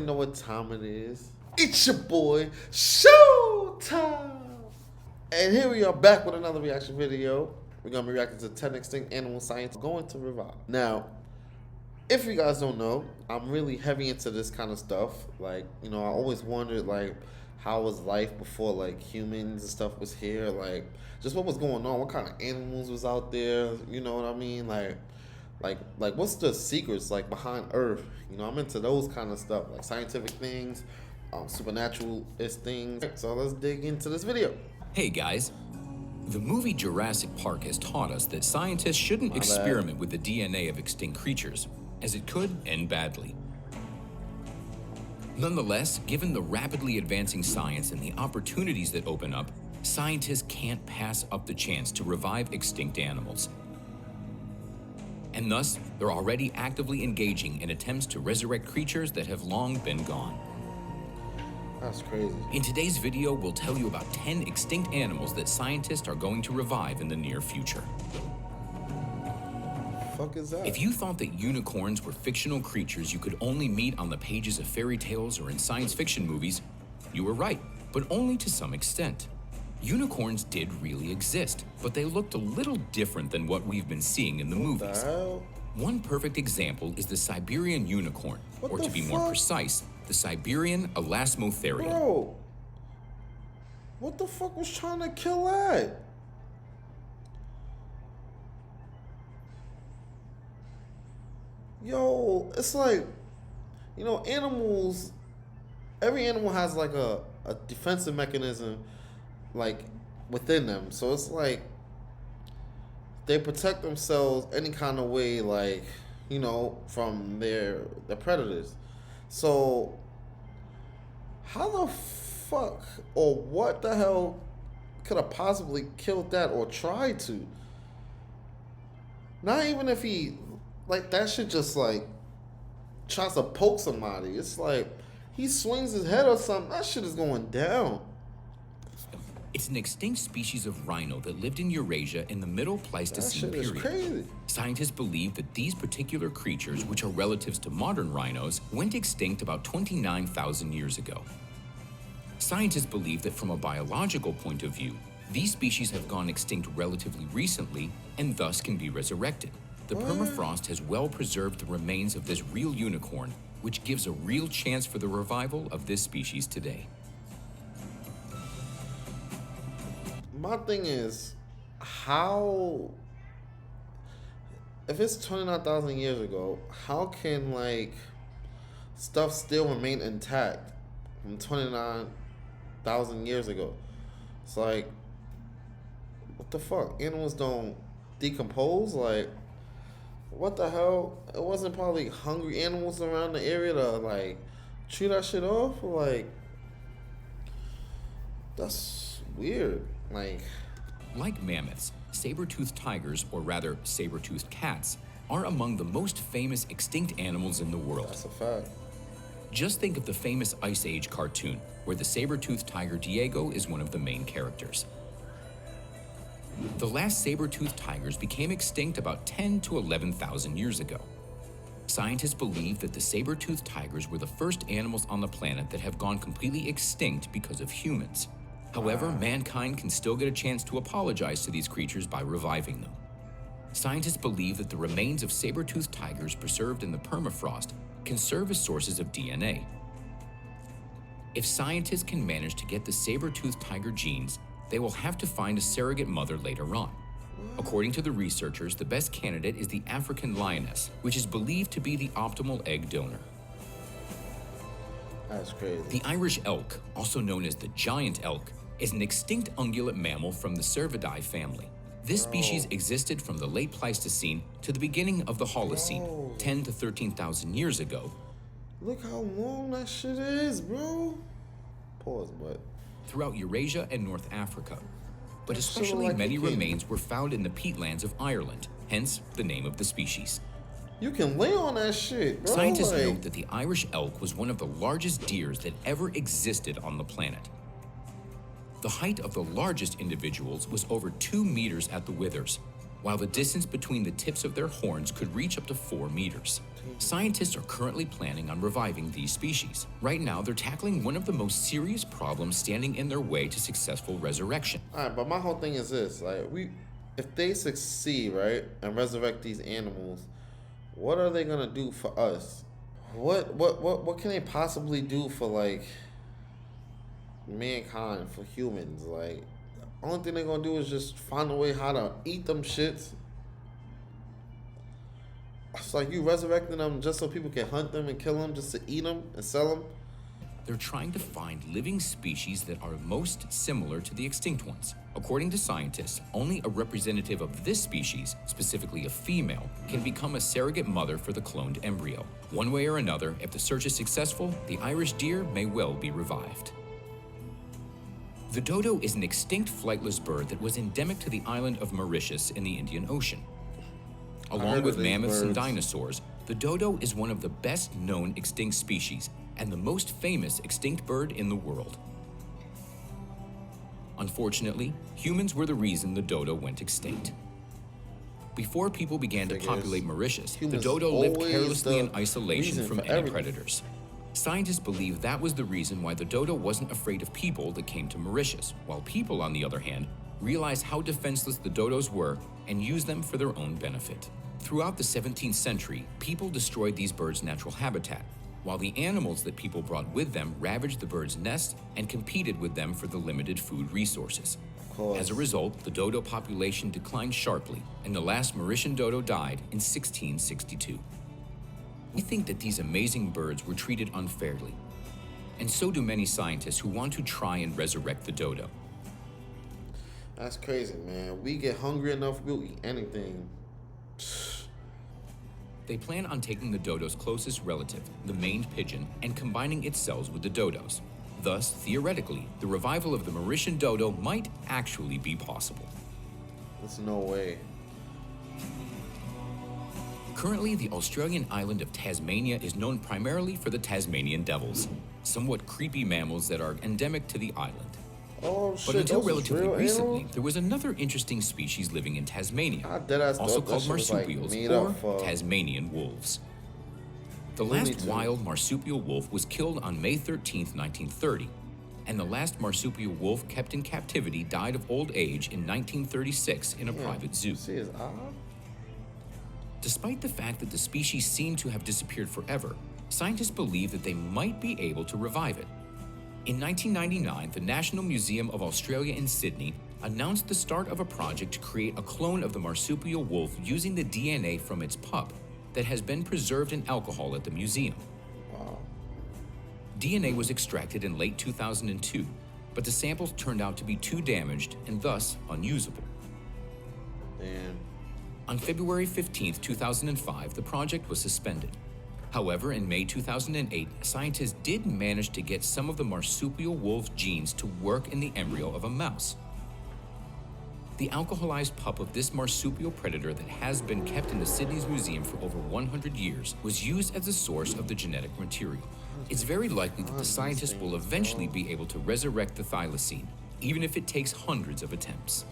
know what time it is. It's your boy, Showtime! And here we are back with another reaction video. We're going to be reacting to 10 extinct animal science going to revive. Now, if you guys don't know, I'm really heavy into this kind of stuff. Like, you know, I always wondered, like, how was life before, like, humans and stuff was here? Like, just what was going on? What kind of animals was out there? You know what I mean? Like what's the secrets, like, behind Earth? You know, I'm into those kind of stuff, like scientific things, supernatural-ish things. So let's dig into this video. Hey guys, the movie Jurassic Park has taught us that scientists shouldn't experiment with the DNA of extinct creatures, as it could end badly. Nonetheless, given the rapidly advancing science and the opportunities that open up, scientists can't pass up the chance to revive extinct animals. And thus, they're already actively engaging in attempts to resurrect creatures that have long been gone. That's crazy. In today's video, we'll tell you about 10 extinct animals that scientists are going to revive in the near future. Fuck is that? If you thought that unicorns were fictional creatures you could only meet on the pages of fairy tales or in science fiction movies, you were right, but only to some extent. Unicorns did really exist, but they looked a little different than what we've been seeing in the movies. One perfect example is the Siberian unicorn, or to be more precise, the Siberian elasmotherium. Bro, what the fuck was trying to kill that? Yo, it's like, you know, animals, every animal has like a defensive mechanism, like, within them. So it's like they protect themselves any kind of way, like, you know, from their predators. So how the fuck or what the hell could have possibly killed that or tried to? Not even if he, like, that shit just, like, tries to poke somebody. It's like he swings his head or something, that shit is going down. It's an extinct species of rhino that lived in Eurasia in the Middle Pleistocene period. That shit is crazy. Scientists believe that these particular creatures, which are relatives to modern rhinos, went extinct about 29,000 years ago. Scientists believe that from a biological point of view, these species have gone extinct relatively recently and thus can be resurrected. The permafrost has well preserved the remains of this real unicorn, which gives a real chance for the revival of this species today. My thing is, how, if it's 29,000 years ago, how can, like, stuff still remain intact from 29,000 years ago? It's like, what the fuck? Animals don't decompose? Like, what the hell? It wasn't probably hungry animals around the area to, like, chew that shit off? Like, that's weird. Like mammoths, saber-toothed tigers, or rather saber-toothed cats, are among the most famous extinct animals in the world. That's a fact. Just think of the famous Ice Age cartoon, where the saber-toothed tiger Diego is one of the main characters. The last saber-toothed tigers became extinct about 10 to 11,000 years ago. Scientists believe that the saber-toothed tigers were the first animals on the planet that have gone completely extinct because of humans. However, mankind can still get a chance to apologize to these creatures by reviving them. Scientists believe that the remains of saber-toothed tigers preserved in the permafrost can serve as sources of DNA. If scientists can manage to get the saber-toothed tiger genes, they will have to find a surrogate mother later on. According to the researchers, the best candidate is the African lioness, which is believed to be the optimal egg donor. That's crazy. The Irish elk, also known as the giant elk, is an extinct ungulate mammal from the Cervidae family. This species existed from the late Pleistocene to the beginning of the Holocene, 10 to 13,000 years ago. Look how long that shit is, bro. Pause, but throughout Eurasia and North Africa. But especially many remains were found in the peatlands of Ireland, hence the name of the species. You can lay on that shit, bro. Scientists note that the Irish elk was one of the largest deers that ever existed on the planet. The height of the largest individuals was over 2 meters at the withers, while the distance between the tips of their horns could reach up to 4 meters. Scientists are currently planning on reviving these species. Right now, they're tackling one of the most serious problems standing in their way to successful resurrection. All right, but my whole thing is this: like, if they succeed, right, and resurrect these animals, what are they gonna do for us? What can they possibly do for, like, mankind, for humans? Like, only thing they're gonna do is just find a way how to eat them shits. It's like you resurrecting them just so people can hunt them and kill them, just to eat them and sell them. They're trying to find living species that are most similar to the extinct ones. According to scientists, only a representative of this species, specifically a female, can become a surrogate mother for the cloned embryo. One way or another, if the search is successful, the Irish deer may well be revived. The dodo is an extinct flightless bird that was endemic to the island of Mauritius in the Indian Ocean. Along with mammoths and dinosaurs, the dodo is one of the best known extinct species and the most famous extinct bird in the world. Unfortunately, humans were the reason the dodo went extinct. Before people began to populate Mauritius, the dodo lived carelessly in isolation from any predators. Scientists believe that was the reason why the dodo wasn't afraid of people that came to Mauritius, while people, on the other hand, realized how defenseless the dodos were and used them for their own benefit. Throughout the 17th century, people destroyed these birds' natural habitat, while the animals that people brought with them ravaged the birds' nests and competed with them for the limited food resources. As a result, the dodo population declined sharply, and the last Mauritian dodo died in 1662. We think that these amazing birds were treated unfairly, and so do many scientists who want to try and resurrect the dodo. That's crazy, man. We get hungry enough, we'll eat anything. They plan on taking the dodo's closest relative, the maned pigeon, and combining its cells with the dodo's. Thus, theoretically, the revival of the Mauritian dodo might actually be possible. There's no way. Currently, the Australian island of Tasmania is known primarily for the Tasmanian devils, somewhat creepy mammals that are endemic to the island. Oh, shit, but until those relatively real recently, animals? there was another interesting species living in Tasmania, I also thought called that shit was, like, marsupials made or up for Tasmanian wolves. The Looney last Tunes. wild marsupial wolf was killed on May 13, 1930, and the last marsupial wolf kept in captivity died of old age in 1936 in a private zoo. See, it's odd. Despite the fact that the species seemed to have disappeared forever, scientists believe that they might be able to revive it. In 1999, the National Museum of Australia in Sydney announced the start of a project to create a clone of the marsupial wolf using the DNA from its pup that has been preserved in alcohol at the museum. Wow. DNA was extracted in late 2002, but the samples turned out to be too damaged and thus unusable. Damn. On February 15, 2005, the project was suspended. However, in May 2008, scientists did manage to get some of the marsupial wolf genes to work in the embryo of a mouse. The alcoholized pup of this marsupial predator that has been kept in the Sydney's museum for over 100 years was used as a source of the genetic material. It's very likely that the scientists will eventually be able to resurrect the thylacine, even if it takes hundreds of attempts.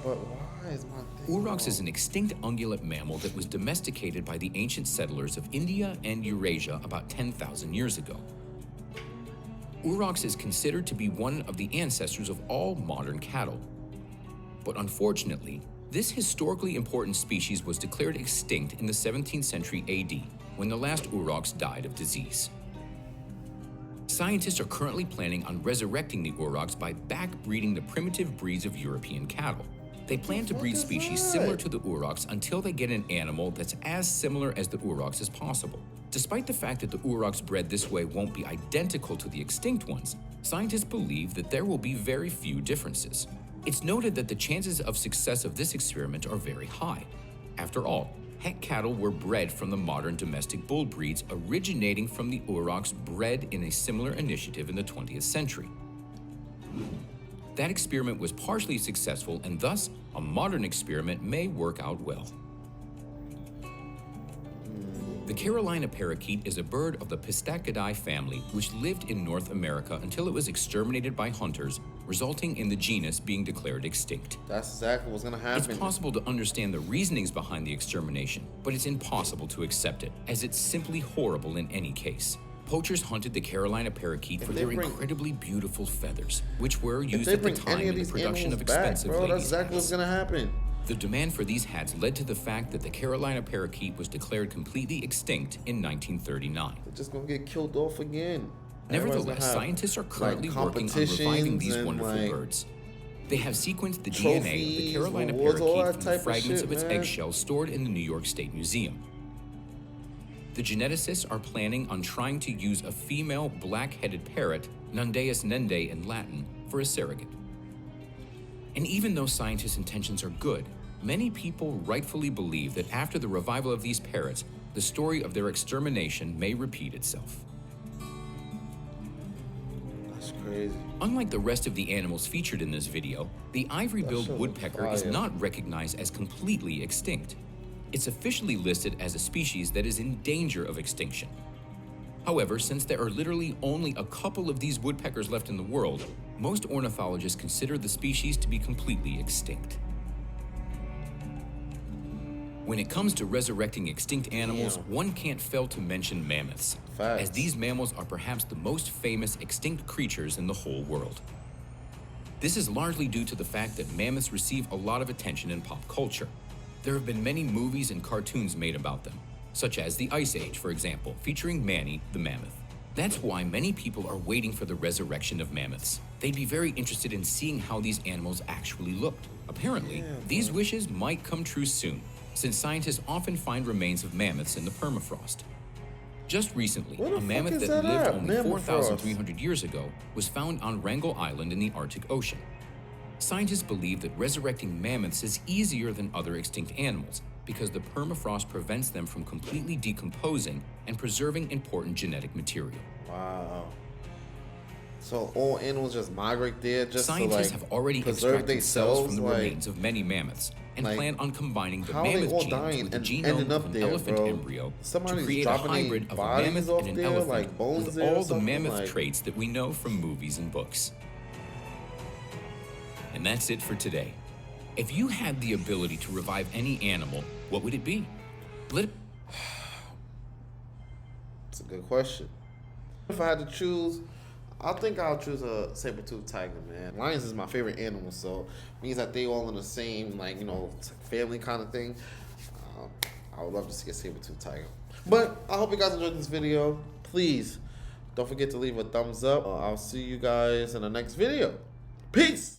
But why is my thing Uryx is an extinct ungulate mammal that was domesticated by the ancient settlers of India and Eurasia about 10,000 years ago. Uryx is considered to be one of the ancestors of all modern cattle. But unfortunately, this historically important species was declared extinct in the 17th century AD, when the last Uryx died of disease. Scientists are currently planning on resurrecting the Uryx by backbreeding the primitive breeds of European cattle. They plan to breed species similar to the Uryx until they get an animal that's as similar as the Uryx as possible. Despite the fact that the Uryx bred this way won't be identical to the extinct ones, scientists believe that there will be very few differences. It's noted that the chances of success of this experiment are very high. After all, het cattle were bred from the modern domestic bull breeds originating from the Uryx bred in a similar initiative in the 20th century. That experiment was partially successful, and thus, a modern experiment may work out well. The Carolina parakeet is a bird of the Pistachidae family which lived in North America until it was exterminated by hunters, resulting in the genus being declared extinct. That's exactly what's gonna happen. It's possible to understand the reasonings behind the extermination, but it's impossible to accept it, as it's simply horrible in any case. Poachers hunted the Carolina parakeet for their incredibly beautiful feathers, which were used at the time in the production of expensive ladies' That's exactly what's gonna happen. The demand for these hats led to the fact that the Carolina parakeet was declared completely extinct in 1939. They're just gonna get killed off again. Nevertheless, scientists are currently working on reviving these wonderful birds. They have sequenced the DNA of the Carolina parakeet from the fragments of its eggshells stored in the New York State Museum. The geneticists are planning on trying to use a female black-headed parrot, Nundeus nende in Latin, for a surrogate. And even though scientists' intentions are good, many people rightfully believe that after the revival of these parrots, the story of their extermination may repeat itself. That's crazy. Unlike the rest of the animals featured in this video, the ivory-billed woodpecker is not recognized as completely extinct. It's officially listed as a species that is in danger of extinction. However, since there are literally only a couple of these woodpeckers left in the world, most ornithologists consider the species to be completely extinct. When it comes to resurrecting extinct animals, one can't fail to mention mammoths, as these mammals are perhaps the most famous extinct creatures in the whole world. This is largely due to the fact that mammoths receive a lot of attention in pop culture. There have been many movies and cartoons made about them, such as The Ice Age, for example, featuring Manny the mammoth. That's why many people are waiting for the resurrection of mammoths. They'd be very interested in seeing how these animals actually looked. Apparently, these wishes might come true soon, since scientists often find remains of mammoths in the permafrost. Just recently, a mammoth that lived only 4,300 years ago was found on Wrangel Island in the Arctic Ocean. Scientists believe that resurrecting mammoths is easier than other extinct animals because the permafrost prevents them from completely decomposing and preserving important genetic material. Wow. So all animals just migrate there just Scientists to have already extracted cells from the remains of many mammoths and plan on combining the mammoth genes with the genome of an elephant embryo to create a hybrid of a mammoth and an elephant with all the mammoth traits that we know from movies and books. And that's it for today. If you had the ability to revive any animal, what would it be? It's a good question. If I had to choose, I think I'll choose a saber-toothed tiger, man. Lions is my favorite animal, so it means that they all in the same, like, you know, family kind of thing. I would love to see a saber-toothed tiger. But I hope you guys enjoyed this video. Please don't forget to leave a thumbs up. I'll see you guys in the next video. Peace!